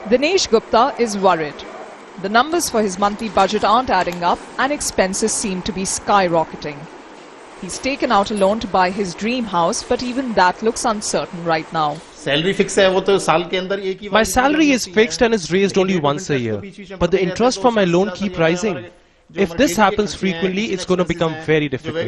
Dinesh Gupta is worried. The numbers for his monthly budget aren't adding up and expenses seem to be skyrocketing. He's taken out a loan to buy his dream house, but even that looks uncertain right now. My salary is fixed and is raised only once a year, but the interest for my loan keep rising. If this happens frequently, it's going to become very difficult.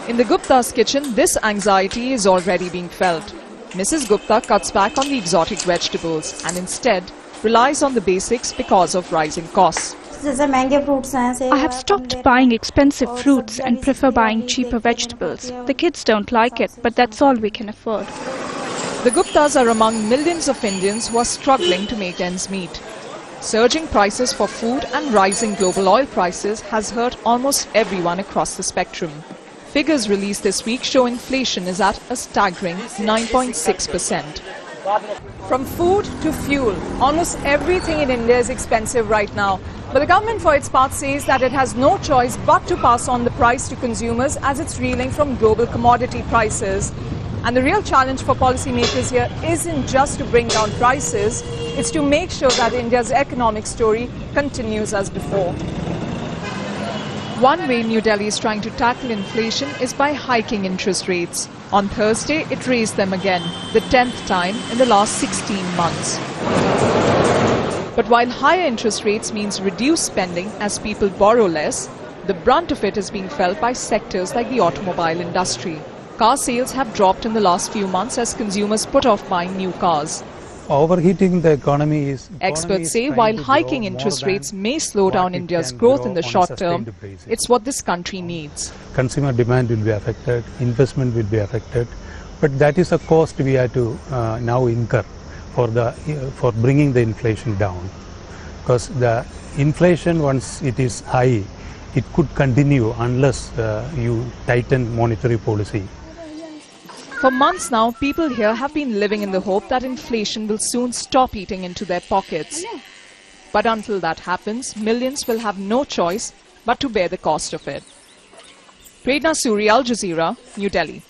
In the Gupta's kitchen, this anxiety is already being felt. Mrs. Gupta cuts back on the exotic vegetables and instead relies on the basics because of rising costs. I have stopped buying expensive fruits and prefer buying cheaper vegetables. The kids don't like it, but that's all we can afford. The Guptas are among millions of Indians who are struggling to make ends meet. Surging prices for food and rising global oil prices has hurt almost everyone across the spectrum. Figures released this week show inflation is at a staggering 9.6%. From food to fuel, almost everything in India is expensive right now. But the government for its part says that it has no choice but to pass on the price to consumers as it's reeling from global commodity prices. And the real challenge for policymakers here isn't just to bring down prices, it's to make sure that India's economic story continues as before. One way New Delhi is trying to tackle inflation is by hiking interest rates. On Thursday, it raised them again, the 10th time in the last 16 months. But while higher interest rates means reduced spending as people borrow less, the brunt of it is being felt by sectors like the automobile industry. Car sales have dropped in the last few months as consumers put off buying new cars. Overheating the economy is... Experts say while hiking interest rates may slow down India's growth in the short term, it's what this country needs. Consumer demand will be affected, investment will be affected, but that is a cost we have to now incur for bringing the inflation down. Because the inflation, once it is high, it could continue unless you tighten monetary policy. For months now, people here have been living in the hope that inflation will soon stop eating into their pockets. But until that happens, millions will have no choice but to bear the cost of it. Prerna Suri, Al Jazeera, New Delhi.